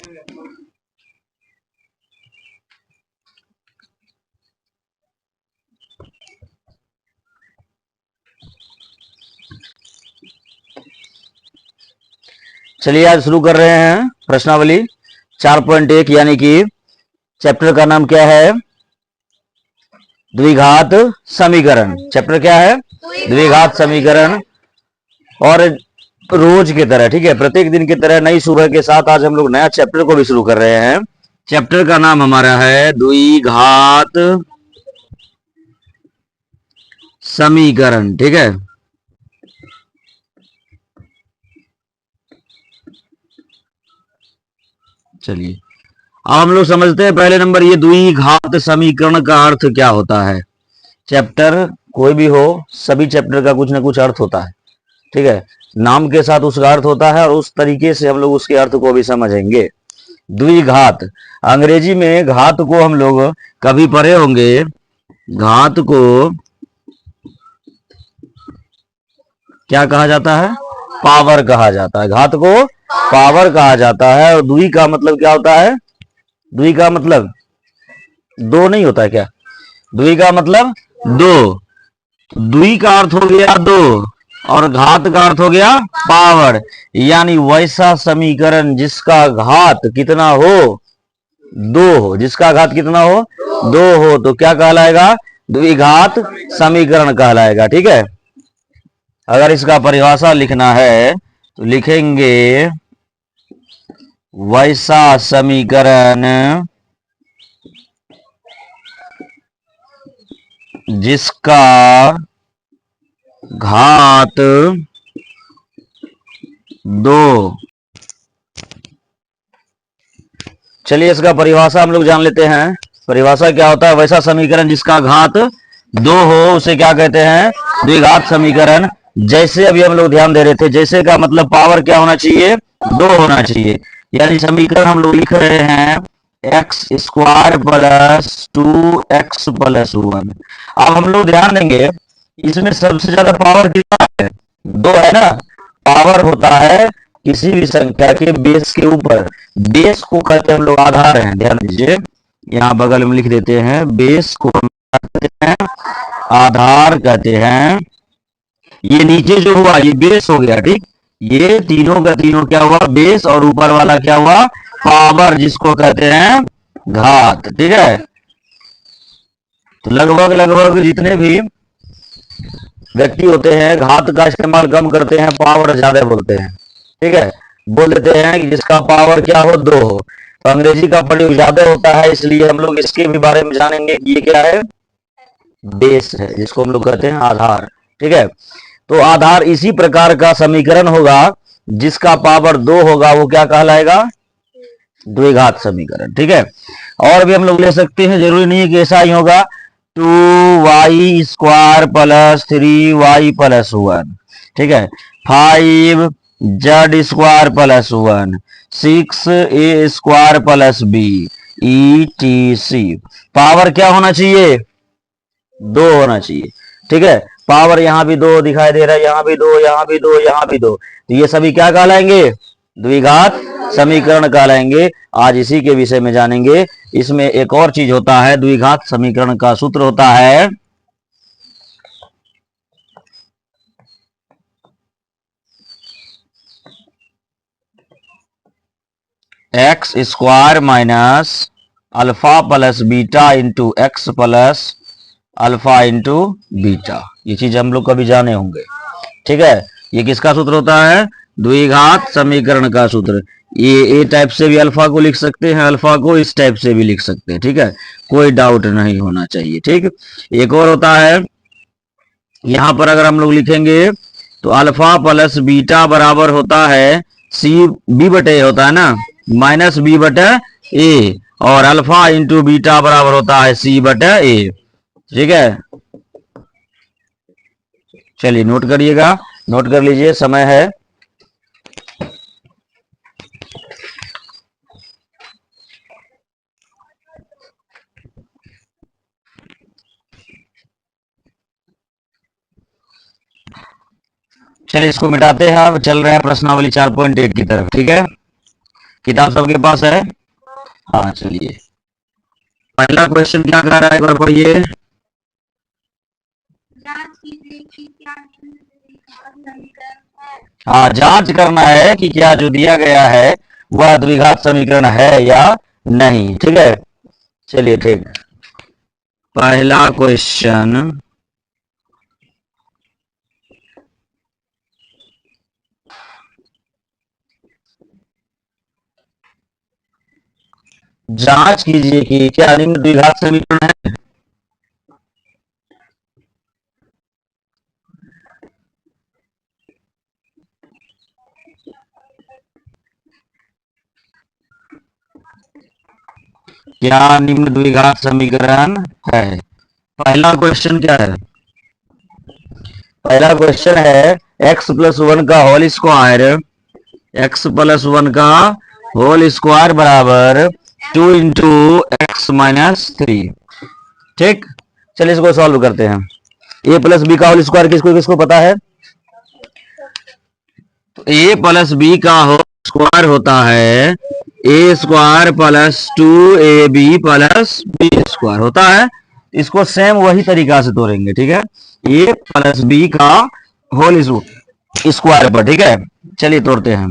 चलिए आज शुरू कर रहे हैं प्रश्नावली 4.1 यानी कि चैप्टर का नाम क्या है? द्विघात समीकरण। चैप्टर क्या है? द्विघात समीकरण। और रोज की तरह, ठीक है, प्रत्येक दिन की तरह नई सुबह के साथ आज हम लोग नया चैप्टर को भी शुरू कर रहे हैं। चैप्टर का नाम हमारा है द्विघात समीकरण, ठीक है। चलिए अब हम लोग समझते हैं पहले नंबर ये द्विघात समीकरण का अर्थ क्या होता है। चैप्टर कोई भी हो, सभी चैप्टर का कुछ ना कुछ अर्थ होता है, ठीक है। नाम के साथ उसका अर्थ होता है और उस तरीके से हम लोग उसके अर्थ को भी समझेंगे। द्विघात, अंग्रेजी में घात को हम लोग कभी पढ़े होंगे, घात को क्या कहा जाता है? पावर कहा जाता है। घात को पावर कहा जाता है। और द्वि का मतलब क्या होता है? द्वि का मतलब दो नहीं होता है क्या? द्वि का मतलब दो। द्वि का अर्थ हो गया दो और घात का अर्थ हो गया पावर, यानी वैसा समीकरण जिसका घात कितना हो? दो हो। जिसका घात कितना हो? दो हो तो क्या कहलाएगा? द्विघात समीकरण कहलाएगा, ठीक है। अगर इसका परिभाषा लिखना है तो लिखेंगे वैसा समीकरण जिसका घात दो। चलिए इसका परिभाषा हम लोग जान लेते हैं। परिभाषा क्या होता है? वैसा समीकरण जिसका घात दो हो उसे क्या कहते हैं? द्विघात समीकरण। जैसे अभी हम लोग ध्यान दे रहे थे, जैसे का मतलब पावर क्या होना चाहिए? दो होना चाहिए। यानी समीकरण हम लोग लिख रहे हैं x square plus 2x plus 1। अब हम लोग ध्यान देंगे इसमें सबसे ज्यादा पावर कितना है? दो है ना। पावर होता है किसी भी संख्या के बेस के ऊपर। बेस को कहते हैं हम लोग आधार हैं। ध्यान दीजिए, यहाँ बगल में लिख देते हैं, बेस को कहते हैं आधार कहते हैं। ये नीचे जो हुआ ये बेस हो गया, ठीक। ये तीनों का तीनों क्या हुआ? बेस। और ऊपर वाला क्या हुआ? पावर, जिसको कहते हैं घात, ठीक है। तो लगभग लगभग जितने भी व्यक्ति होते हैं घात का इस्तेमाल कम करते हैं, पावर ज्यादा बोलते हैं, ठीक है। बोल देते हैं कि जिसका पावर क्या हो? दो हो। तो अंग्रेजी का प्रयोग ज्यादा होता है, इसलिए हम लोग इसके भी बारे में जानेंगे कि ये क्या है? बेस है, जिसको हम लोग कहते हैं आधार, ठीक है। तो आधार इसी प्रकार का समीकरण होगा जिसका पावर दो होगा, वो क्या कहलाएगा? द्विघात समीकरण, ठीक है। और भी हम लोग ले सकते हैं, जरूरी नहीं है कि ऐसा ही होगा। 2y square plus 3y plus 1, ठीक है। 5z square plus 1, 6a square plus b, etc। Power क्या होना चाहिए? दो होना चाहिए, ठीक है। पावर यहां भी दो दिखाई दे रहा है, यहां भी दो, यहां भी दो, यहां भी दो, तो ये सभी क्या कहलाएंगे? द्विघात समीकरण कहलाएंगे। आज इसी के विषय में जानेंगे। इसमें एक और चीज होता है, द्विघात समीकरण का सूत्र होता है x square minus alpha plus beta into x plus alpha into beta. ये चीज हम लोग कभी जाने होंगे, ठीक है। ये किसका सूत्र होता है? द्विघात समीकरण का सूत्र। ये ए टाइप से भी अल्फा को लिख सकते हैं, अल्फा को इस टाइप से भी लिख सकते हैं, ठीक है। कोई डाउट नहीं होना चाहिए, ठीक। एक और होता है, यहां पर अगर हम लोग लिखेंगे तो अल्फा प्लस बीटा बराबर होता है सी बी बटे होता है ना, माइनस बी बटे ए। और अल्फा इंटू बीटा बराबर होता है सी बटे ए, ठीक है। चलिए नोट करिएगा, नोट कर लीजिए, समय है। चलिए इसको मिटाते हैं, अब चल रहे हैं प्रश्नावली 4.1 की तरफ, ठीक है। किताब सबके पास है? हाँ चलिए, पहला क्वेश्चन क्या कह रहा है, एक बार पढ़िए। हाँ, जांच करना है कि क्या जो दिया गया है वह द्विघात समीकरण है या नहीं। ठीक है, चलिए ठीक। पहला क्वेश्चन, जांच कीजिए कि क्या निम्न द्विघात समीकरण है। क्या निम्न द्विघात समीकरण है। पहला क्वेश्चन क्या है? पहला क्वेश्चन है x प्लस वन का whole square, x plus one का होल स्क्वायर बराबर 2 इंटू एक्स माइनस थ्री। ठीक, चलिए इसको सॉल्व करते हैं। a प्लस बी का होल स्क्वायर किसको किसको पता है? तो a प्लस बी का होल स्क्वायर होता है A square plus 2ab plus B square होता है। इसको सेम वही तरीका से तोड़ेंगे। ठीक है, a प्लस बी का होल स्क्वायर पर। ठीक है, चलिए तोड़ते हैं।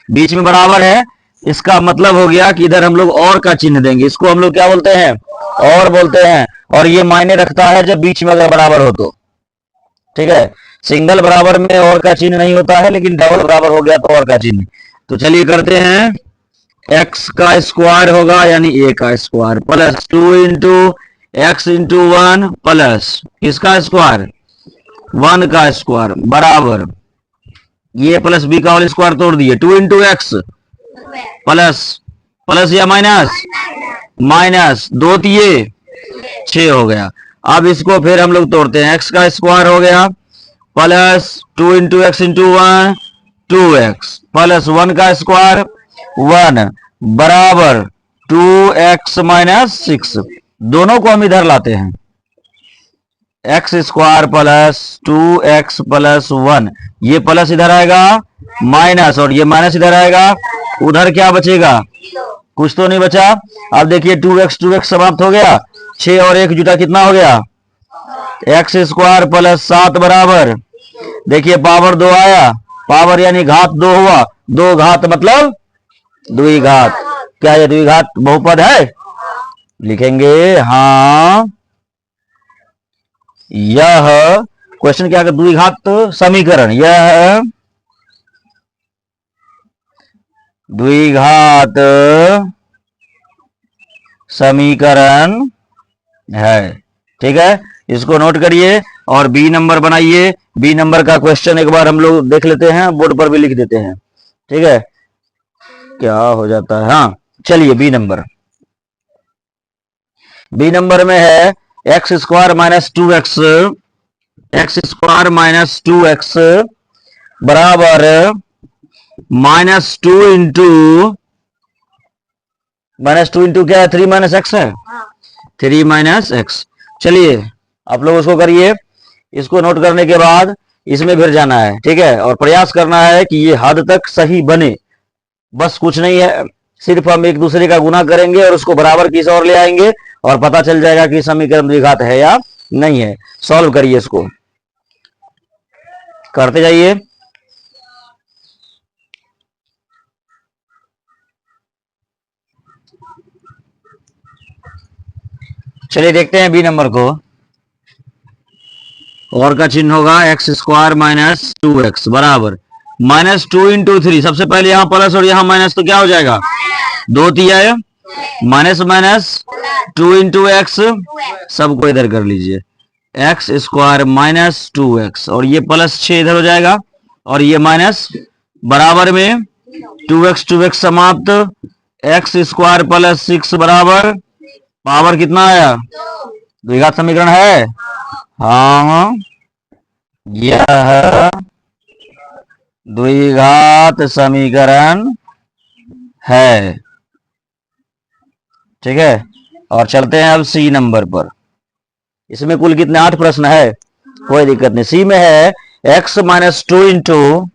बीच में बराबर है, इसका मतलब हो गया कि इधर हम लोग और का चिन्ह देंगे। इसको हम लोग क्या बोलते हैं? और बोलते हैं। और ये मायने रखता है जब बीच में अगर बराबर हो तो। ठीक है, सिंगल बराबर में और का चिन्ह नहीं होता है, लेकिन डबल बराबर हो गया तो और का चिन्ह। तो चलिए करते हैं। एक्स का स्क्वायर होगा यानी ए का square plus 2 into x into one plus किसका स्क्वायर? 1 का स्क्वायर बराबर ये प्लस बी का होल स्क्वायर तोड़ दिए 2 इंटू एक्स प्लस प्लस या माइनस माइनस 2 दिए 6 हो गया। अब इसको फिर हम लोग तोड़ते हैं। एक्स का स्क्वायर हो गया plus 2 into x into one 2x plus 1 का स्क्वायर 1 बराबर 2x माइनस 6। दोनों को हम इधर लाते हैं। X square plus 2x plus 1, ये प्लस इधर आएगा माइनस और ये माइनस इधर आएगा। उधर क्या बचेगा? कुछ तो नहीं बचा। अब देखिए 2x समाप्त हो गया, 6 और 1 जुटा कितना हो गया? एक्स स्क्वायर प्लस 7 बराबर, देखिए पावर 2 आया, पावर यानी घात 2 हुआ, 2 घात मतलब द्विघात। क्या ये द्विघात बहुपद है? लिखेंगे हाँ। यह क्वेश्चन क्या है? द्विघात समीकरण, यह द्विघात समीकरण है। ठीक है, इसको नोट करिए और बी नंबर बनाइए। बी नंबर का क्वेश्चन एक बार हम लोग देख लेते हैं, बोर्ड पर भी लिख देते हैं। ठीक है, क्या हो जाता है। हाँ चलिए, बी नंबर, बी नंबर में है x square minus 2x, x square minus 2x बराबर -2 इंटू क्या है? 3 माइनस एक्स है, 3 माइनस एक्स। चलिए आप लोग उसको करिए। इसको नोट करने के बाद इसमें फिर जाना है। ठीक है, और प्रयास करना है कि ये हद तक सही बने। बस कुछ नहीं है, सिर्फ हम एक दूसरे का गुना करेंगे और उसको बराबर किस और ले आएंगे और पता चल जाएगा कि समीकरण द्विघात है या नहीं है। सॉल्व करिए, इसको करते जाइए। चलिए देखते हैं बी नंबर को। और का चिन्ह होगा एक्स स्क्वायर माइनस 2x बराबर -2 इंटू 3। सबसे पहले यहां प्लस और यहां माइनस, तो क्या हो जाएगा? 2 तिया माइनस माइनस 2 इंटू एक्स, सबको इधर कर लीजिए। एक्स स्क्वायर माइनस 2x और ये प्लस 6 इधर हो जाएगा और ये माइनस बराबर में 2x समाप्त, एक्स स्क्वायर प्लस 6 बराबर पावर कितना आया? द्विघात समीकरण है। हाँ, यह द्विघात समीकरण है। ठीक है, और चलते हैं अब सी नंबर पर। इसमें कुल कितने? 8 प्रश्न है, कोई दिक्कत नहीं। सी में है x minus 2 into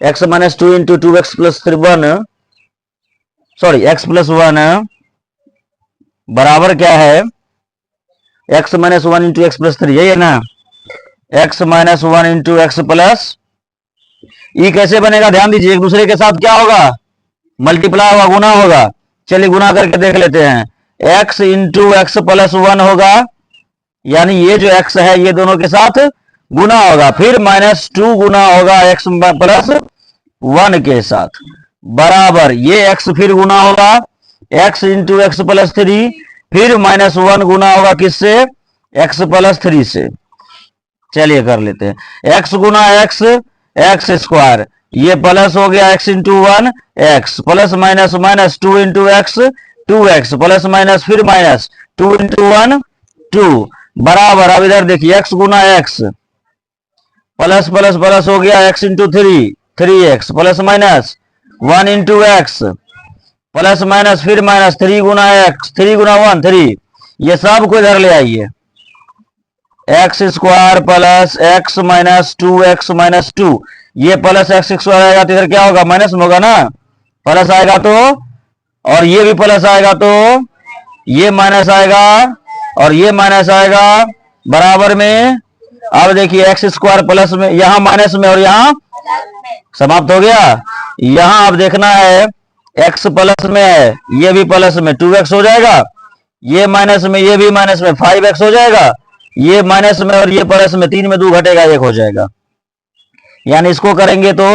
x minus 2 into 2x plus 1, sorry x plus 1 बराबर क्या है, x minus 1 into x plus 3, यही है ना, x minus 1 into x plus, ये कैसे बनेगा ध्यान दीजिए, एक दूसरे के साथ क्या होगा, मल्टीप्लाई होगा, गुना होगा। चलिए गुना करके देख लेते हैं, x इंटू एक्स प्लस 1 होगा, यानी ये जो x है ये दोनों के साथ गुना होगा, फिर माइनस 2 गुना होगा x प्लस 1 के साथ, बराबर ये x फिर गुना होगा x इंटू एक्स प्लस 3, फिर माइनस 1 गुना होगा किससे, x प्लस 3 से। चलिए कर लेते हैं, x गुना x स्क्वायर, ये प्लस हो गया x into 1 x, plus minus minus 2 into x 2x, plus minus फिर माइनस 2 इंटू 1 2, बराबर अब इधर देखिए x गुना x, प्लस प्लस प्लस हो गया x into 3x, plus minus 1 into x, plus minus फिर माइनस 3 गुना x, 3 गुना 1 3, ये सब को इधर ले आइए, x square plus x minus 2x minus 2, ये प्लस एक्स स्क्वायर आएगा तो इधर क्या होगा, माइनस में होगा ना, प्लस आएगा तो, और ये भी प्लस आएगा तो ये माइनस आएगा और ये माइनस आएगा, बराबर में। अब देखिए एक्स स्क्वायर प्लस में, यहां माइनस में और यहां समाप्त हो गया। यहां अब देखना है एक्स प्लस में है, ये भी प्लस में 2x हो जाएगा, ये माइनस में, ये भी माइनस में 5x हो जाएगा, ये माइनस में और ये प्लस में, 3 में 2 घटेगा 1 हो जाएगा, यानी इसको करेंगे तो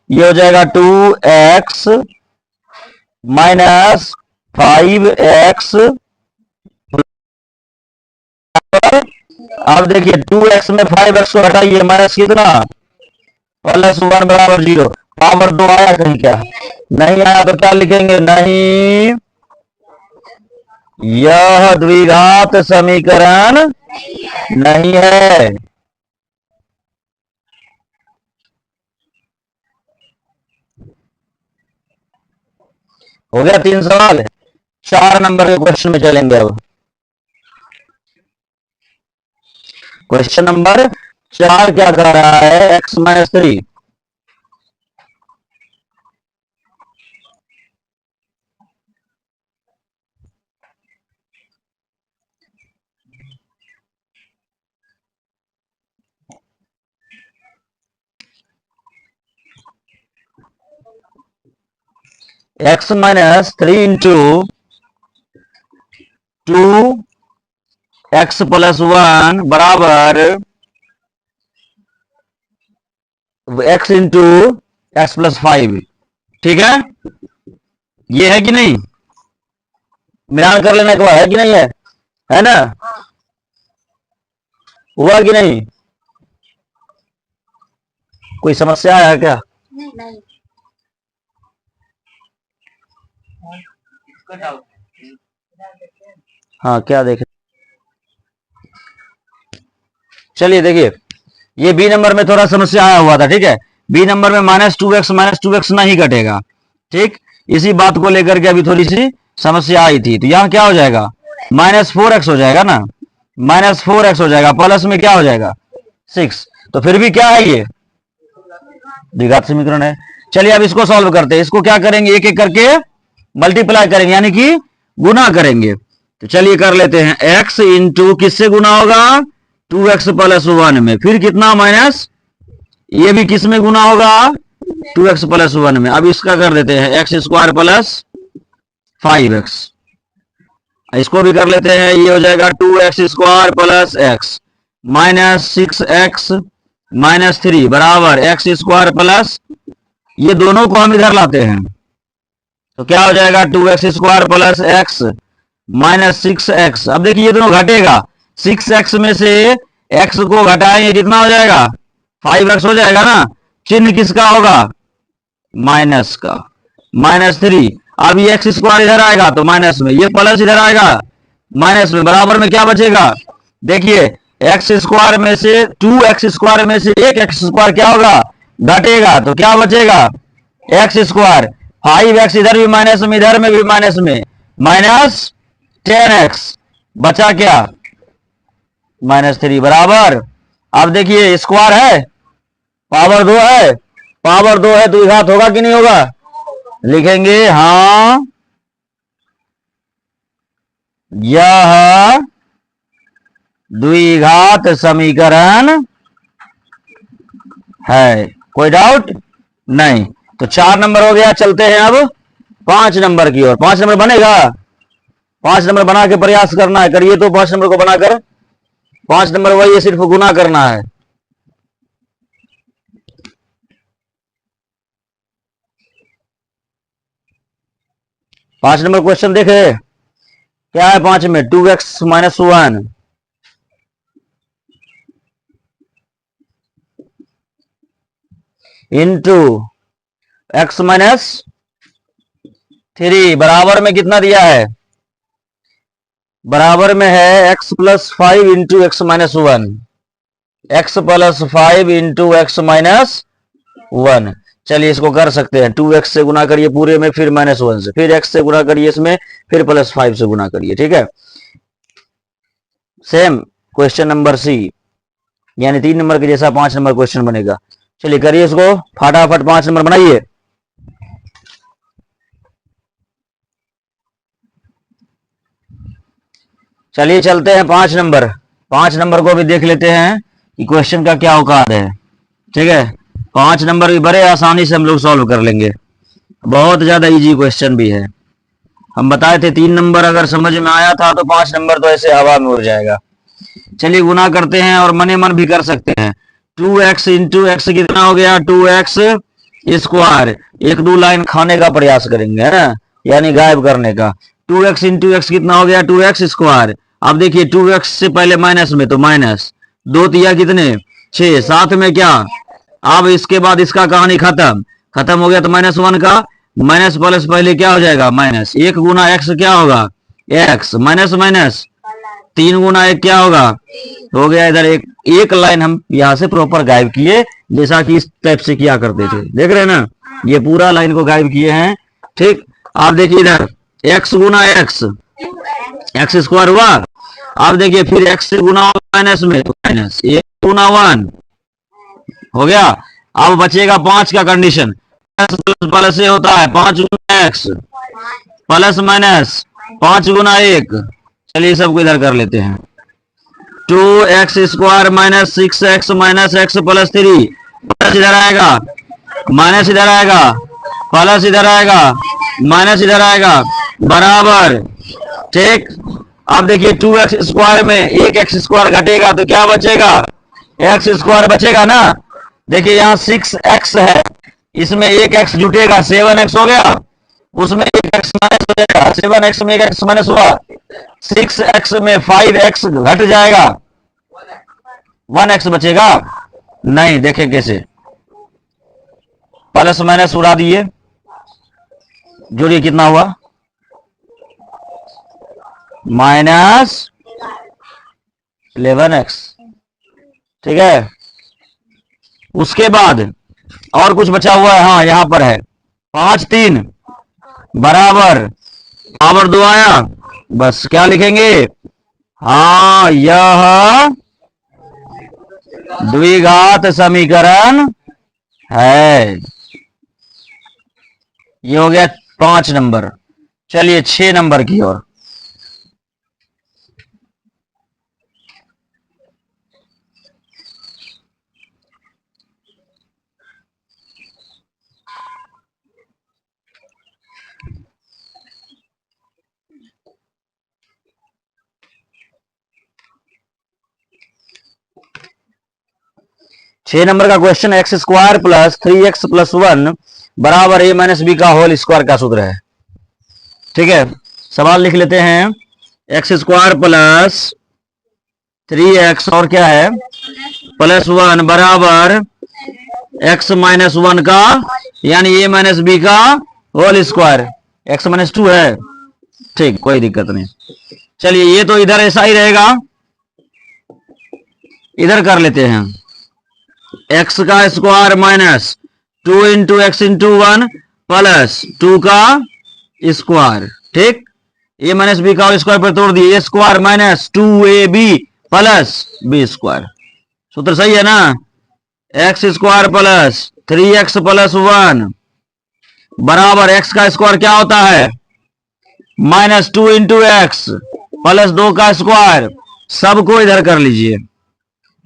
ये हो जाएगा 2x माइनस 5x। अब देखिए 2x में 5x को हटाइए, माइनस कितना, प्लस 1 बराबर 0, पावर 2 आया कहीं क्या, नहीं आया तो क्या लिखेंगे, नहीं यह द्विघात समीकरण नहीं है। हो गया 3 सवाल। 4 नंबर के क्वेश्चन में चलेंगे अब। क्वेश्चन नंबर 4 क्या कर रहा है, x minus 3, x minus 3 into 2x plus 1 बराबर x इंटू एक्स प्लस 5, ठीक है, ये है कि नहीं, मिलान कर लेने को है कि नहीं है ना, हुआ कि नहीं, कोई समस्या है क्या, नहीं। हाँ क्या देखें, चलिए देखिए, ये बी नंबर में थोड़ा समस्या आया हुआ था, ठीक है, बी नंबर में माइनस 2x नहीं घटेगा, ठीक, इसी बात को लेकर के अभी थोड़ी सी समस्या आई थी, तो यहां क्या हो जाएगा, माइनस 4x हो जाएगा ना, माइनस 4x हो जाएगा, प्लस में क्या हो जाएगा 6, तो फिर भी क्या है, ये द्विघात समीकरण है। चलिए अब इसको सॉल्व करते हैं, इसको क्या करेंगे, एक एक करके मल्टीप्लाई करेंगे, यानी कि गुना करेंगे। तो चलिए कर लेते हैं, x इंटू किससे गुना होगा, 2x प्लस 1 में, फिर कितना माइनस, ये भी किस में गुना होगा, 2x प्लस 1 में। अब इसका कर देते हैं एक्स स्क्वायर प्लस 5x, इसको भी कर लेते हैं, ये हो जाएगा 2x square plus x minus 6x minus 3 बराबर एक्स स्क्वायर प्लस, ये दोनों को हम इधर लाते हैं तो क्या हो जाएगा, 2x square plus x minus 6x। अब देखिए ये दोनों घटेगा, 6x में से x को घटाएंगे कितना हो जाएगा, 5x हो जाएगा ना, चिन्ह किसका होगा, माइनस का, माइनस 3। अब ये एक्स स्क्वायर इधर आएगा तो माइनस में, ये प्लस इधर आएगा माइनस में, बराबर में क्या बचेगा, देखिए एक्स स्क्वायर में से 2x स्क्वायर में से एक एक्स स्क्वायर क्या होगा, घटेगा, तो क्या बचेगा, एक्स स्क्वायर, 5x इधर भी माइनस में, इधर में भी माइनस में, माइनस 10x, बचा क्या, माइनस 3 बराबर। अब देखिए स्क्वायर है, पावर 2 है, पावर 2 है, द्विघात होगा कि नहीं होगा? लिखेंगे हाँ यह द्विघात समीकरण है, कोई डाउट नहीं। तो 4 नंबर हो गया। चलते हैं अब 5 नंबर की ओर। 5 नंबर बनेगा? 5 नंबर बना के प्रयास करना है, करिए तो 5 नंबर को बनाकर। 5 नंबर वही है, सिर्फ गुना करना है। पांच नंबर क्वेश्चन देखे क्या है? 5 में 2x minus 1 into x minus 3 बराबर में कितना दिया है? बराबर में है x plus 5 into x minus 1। X plus 5 into x minus 1। चलिए इसको कर सकते हैं। 2x से गुना करिए पूरे में, फिर माइनस 1 से, फिर x से गुना करिए इसमें, फिर प्लस 5 से गुना करिए। ठीक है, सेम क्वेश्चन नंबर सी, यानी 3 नंबर के जैसा 5 नंबर क्वेश्चन बनेगा। चलिए करिए इसको फटाफट, 5 नंबर बनाइए। चलिए चलते हैं 5 नंबर। 5 नंबर को भी देख लेते हैं कि क्वेश्चन का क्या औकात है। ठीक है, 5 नंबर भी बड़े आसानी से हम लोग सॉल्व कर लेंगे, बहुत ज्यादा इजी क्वेश्चन भी है। हम बताए थे 3 नंबर अगर समझ में आया था तो 5 नंबर तो ऐसे हवा में उड़ जाएगा। चलिए गुना करते हैं और मने मन भी कर सकते हैं। 2x इंटू एक्स कितना हो गया? 2x square. 1-2 लाइन खाने का प्रयास करेंगे, है ना, यानी गायब करने का। 2x इंटू एक्स कितना हो गया? 2x square. अब देखिए 2x से पहले माइनस में, तो माइनस 2 तिया कितने? 6, साथ में क्या? अब इसके बाद इसका कहानी खत्म। खत्म हो गया तो माइनस 1 का माइनस प्लस पहले क्या हो जाएगा? माइनस। 1 गुना एक्स क्या होगा? एक्स माइनस माइनस 3 गुना 1 क्या होगा? हो गया। इधर एक लाइन हम यहां से प्रॉपर गायब किए, जैसा कि इस टाइप से किया करते थे। देख रहे हैं ना, ये पूरा लाइन को गायब किए हैं। ठीक, आप देखिए इधर x गुना एक्स, एक्स स्क्वायर हुआ। अब देखिए फिर x से गुना माइनस में, तो माइनस 1 गुना 1 हो गया। अब बचेगा 5 का कंडीशन। प्लस से होता है 5 गुना एक्स प्लस माइनस 5 गुना 1। चलिए सबको इधर कर लेते हैं। 2x square minus 6x minus x plus 3। Plus इधर आएगा, माइनस इधर आएगा, प्लस इधर आएगा, माइनस इधर आएगा, बराबर। ठीक, अब देखिए 2x स्क्वायर में 1x स्क्वायर घटेगा तो क्या बचेगा? x स्क्वायर बचेगा ना। देखिए यहाँ 6x है, इसमें 1x जुटेगा, 7x हो गया। उसमें 1x माइनस हो जाएगा, 7x में 1x माइनस हुआ। 6x में 5x घट जाएगा, 1x बचेगा नहीं। देखें कैसे, प्लस माइनस उड़ा दिए, जोड़िए कितना हुआ? Minus 11x। ठीक है, उसके बाद और कुछ बचा हुआ है? हाँ यहां पर है 5 3 बराबर पावर 2 आया। बस क्या लिखेंगे? हाँ यह द्विघात समीकरण है। ये हो गया 5 नंबर। चलिए 6 नंबर की ओर। छह नंबर का question, x square plus 3x plus 1 बराबर a माइनस बी का होल स्क्वायर का सूत्र है। ठीक है, सवाल लिख लेते हैं। एक्स स्क्वायर प्लस 3x और क्या है? प्लस 1 बराबर x माइनस 1 का, यानी a माइनस बी का होल स्क्वायर। x माइनस 2 है। ठीक, कोई दिक्कत नहीं। चलिए ये तो इधर ऐसा ही रहेगा, इधर कर लेते हैं। x का square minus 2 into x into 1 plus 2 का स्क्वायर। ठीक, ए माइनस बी का स्क्वायर पर तोड़ दिए, A square minus 2ab plus B square. सूत्र सही है ना? X square plus 3x plus 1 बराबर x का स्क्वायर क्या होता है, -2 इंटू एक्स प्लस 2 का स्क्वायर, सबको इधर कर लीजिए,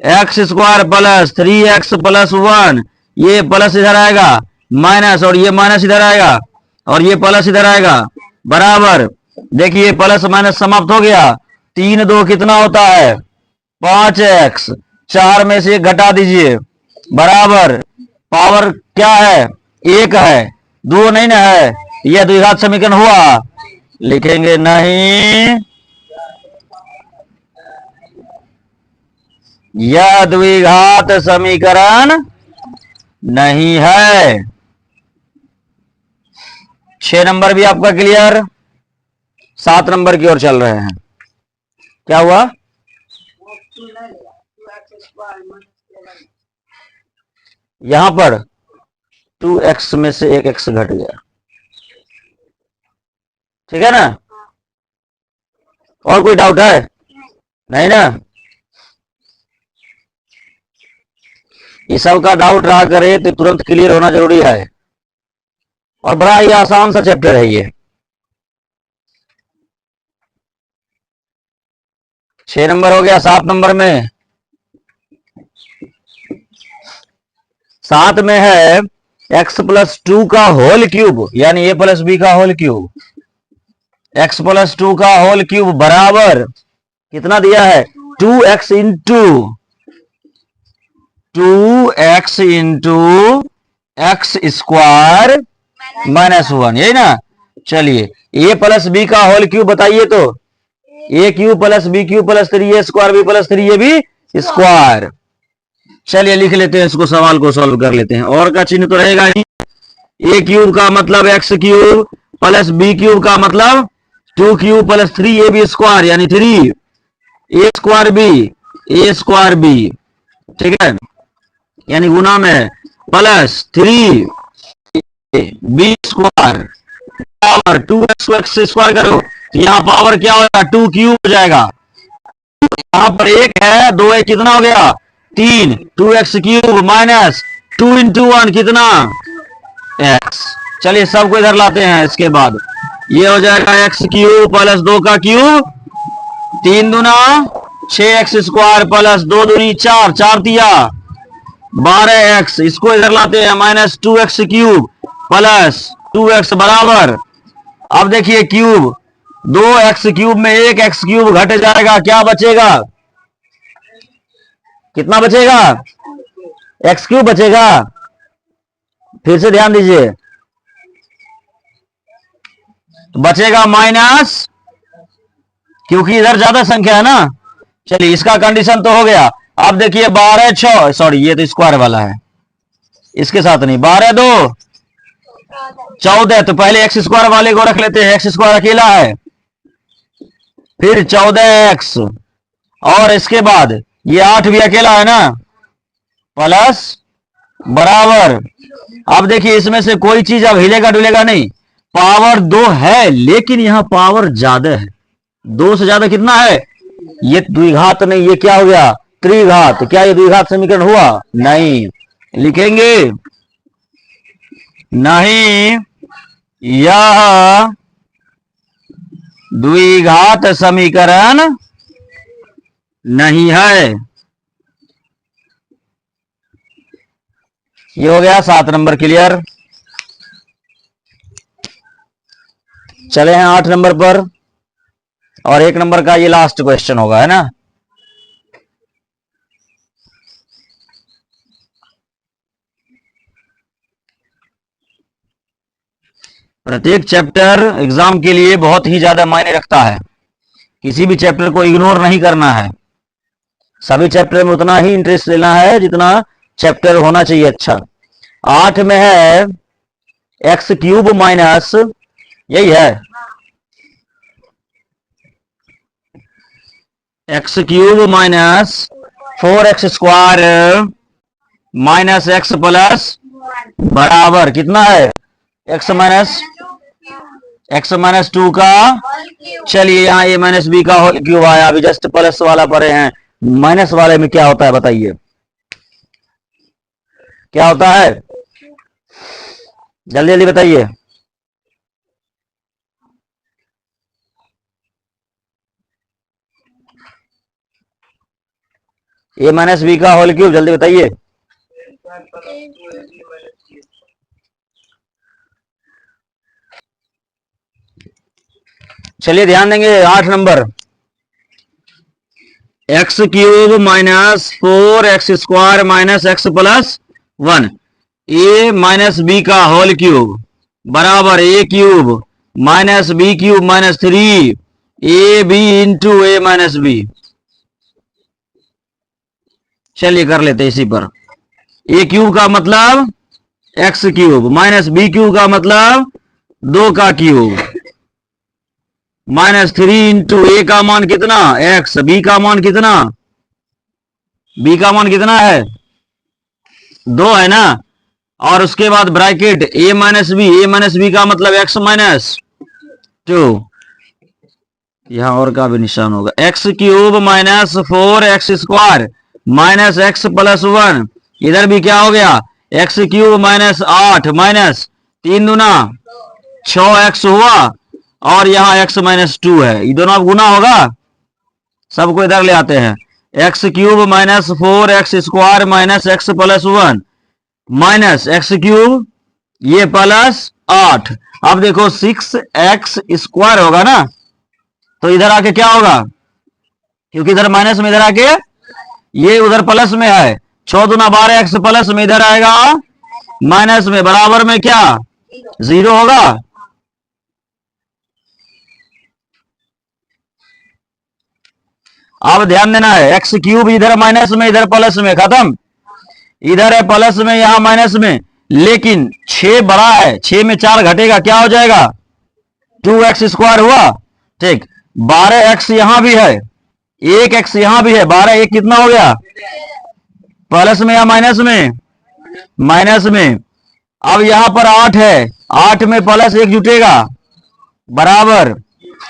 x square plus 3x plus 1, ये प्लस इधर आएगा माइनस, और ये माइनस इधर आएगा, और ये प्लस इधर आएगा, बराबर। देखिए प्लस माइनस समाप्त हो गया, 3 2 कितना होता है 5x, 4 में से 1 घटा दीजिए, बराबर पावर क्या है 1 है, 2 नहीं ना है, यह द्विघात समीकरण हुआ, लिखेंगे नहीं, यह द्विघात समीकरण नहीं है। 6 नंबर भी आपका क्लियर, 7 नंबर की ओर चल रहे हैं। क्या हुआ, यहां पर 2x में से 1 x घट गया, ठीक है ना, और कोई डाउट है नहीं ना, ये सब का डाउट रहा करे तो तुरंत क्लियर होना जरूरी है, और बड़ा ही आसान सा चैप्टर है ये। 6 नंबर हो गया। 7 नंबर में, 7 में है x प्लस 2 का होल क्यूब, यानी a प्लस बी का होल क्यूब, x प्लस 2 का होल क्यूब बराबर कितना दिया है 2x इंटू एक्स स्क्वायर -1, यही ना। चलिए a प्लस बी का होल क्यूब बताइए तो, a cube plus B cube plus 3a square B plus 3ab square. चलिए लिख लेते हैं इसको, सवाल को सॉल्व कर लेते हैं, और का चिन्ह तो रहेगा ही, a क्यूब का मतलब x cube plus B cube का मतलब 2 क्यूब प्लस 3ab स्क्वायर, यानी 3a स्क्वायर बी, ठीक है, यानी गुना में plus 3 B square power 2x square करो, तो यहाँ पावर क्या होगा 2 क्यूब हो जाएगा, यहाँ पर 1 है, 2 1 कितना हो गया 3, 2x क्यूब माइनस 2 इंटू 1 कितना x। चलिए सबको इधर लाते हैं, इसके बाद ये हो जाएगा x क्यूब प्लस 2 का क्यूब, 3 दूना 6x स्क्वायर प्लस 2 दूनी 4, 4 दिया 12x, इसको इधर लाते हैं, minus 2x cube plus 2x बराबर, अब देखिए क्यूब 2x क्यूब में 1x क्यूब घट जाएगा, क्या बचेगा, कितना बचेगा x क्यूब बचेगा, फिर से ध्यान दीजिए, बचेगा माइनस, क्योंकि इधर ज्यादा संख्या है ना। चलिए इसका कंडीशन तो हो गया, अब देखिए 12 6, सॉरी ये तो स्क्वायर वाला है, इसके साथ नहीं, 12 2 14, तो पहले एक्स स्क्वायर वाले को रख लेते हैं, एक्स स्क्वायर अकेला है, फिर 14x, और इसके बाद ये 8 भी अकेला है ना, प्लस बराबर, अब देखिए इसमें से कोई चीज अब हिलेगा डुलेगा नहीं, पावर 2 है, लेकिन यहां पावर ज्यादा है, 2 से ज्यादा कितना है, ये द्विघात नहीं, ये क्या हो गया त्रिघात, क्या ये द्विघात समीकरण हुआ, नहीं, लिखेंगे नहीं, यह द्विघात समीकरण नहीं है। ये हो गया 7 नंबर क्लियर। चले हैं 8 नंबर पर, और 1 नंबर का ये लास्ट क्वेश्चन होगा, है ना। प्रत्येक चैप्टर एग्जाम के लिए बहुत ही ज्यादा मायने रखता है, किसी भी चैप्टर को इग्नोर नहीं करना है, सभी चैप्टर में उतना ही इंटरेस्ट लेना है जितना चैप्टर होना चाहिए अच्छा। 8 में है एक्स क्यूब माइनस, यही है x cube minus 4x square minus x plus बराबर कितना है एक्स माइनस 2 का, चलिए यहाँ ए माइनस बी का होल क्यूब आया, अभी जस्ट प्लस वाला पढ़े हैं, माइनस वाले में क्या होता है बताइए, क्या होता है जल्दी जल्दी बताइए। ए माइनस बी का होल क्यूब, जल्दी बताइए। चलिए ध्यान देंगे 8 number, x cube minus 4x² minus x plus 1, A minus B का होल क्यूब बराबर A cube minus B cube minus 3 A B into A minus B. चलिए कर लेते इसी पर। ए क्यूब का मतलब x cube minus B cube का मतलब 2 का क्यूब माइनस 3 इंटू ए का मान कितना एक्स, बी का मान कितना, बी का मान कितना है 2 है ना, और उसके बाद ब्रैकेट ए माइनस बी का मतलब एक्स माइनस 2, यहां और का भी निशान होगा, x cube minus 4x² minus x plus 1, इधर भी क्या हो गया एक्स क्यूब माइनस 8 माइनस 3 दूना 6x हुआ, और यहां x माइनस 2 है, ये दोनों अब गुना होगा, सबको इधर ले आते हैं, x cube minus 4x² minus x plus 1 minus x cube ये प्लस 8, अब देखो 6x² होगा ना, तो इधर आके क्या होगा, क्योंकि इधर माइनस में इधर आके ये उधर प्लस में है, 6 दूना 12x प्लस में इधर आएगा माइनस में, बराबर में क्या 0 होगा। अब ध्यान देना है, एक्स क्यूब इधर माइनस में इधर प्लस में, खत्म, इधर है प्लस में यहां माइनस में, लेकिन 6 बड़ा है, 6 में 4 घटेगा, क्या हो जाएगा 2x² हुआ, ठीक, 12x यहां भी है, 1x यहां भी है, 12 1 कितना हो गया प्लस में या माइनस में, माइनस में, अब यहां पर 8 है, 8 में प्लस 1 जुटेगा बराबर,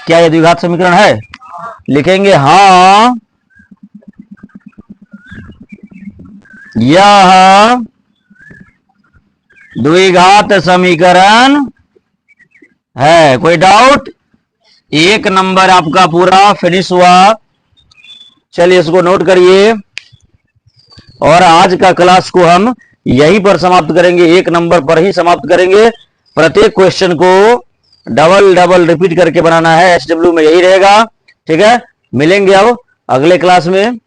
क्या ये द्विघात समीकरण है, लिखेंगे हाँ यह द्विघात समीकरण है। कोई डाउट, 1 नंबर आपका पूरा फिनिश हुआ। चलिए इसको नोट करिए, और आज का क्लास को हम यहीं पर समाप्त करेंगे, 1 नंबर पर ही समाप्त करेंगे। प्रत्येक क्वेश्चन को डबल डबल रिपीट करके बनाना है, SW में यही रहेगा, ठीक है। मिलेंगे अब अगले क्लास में।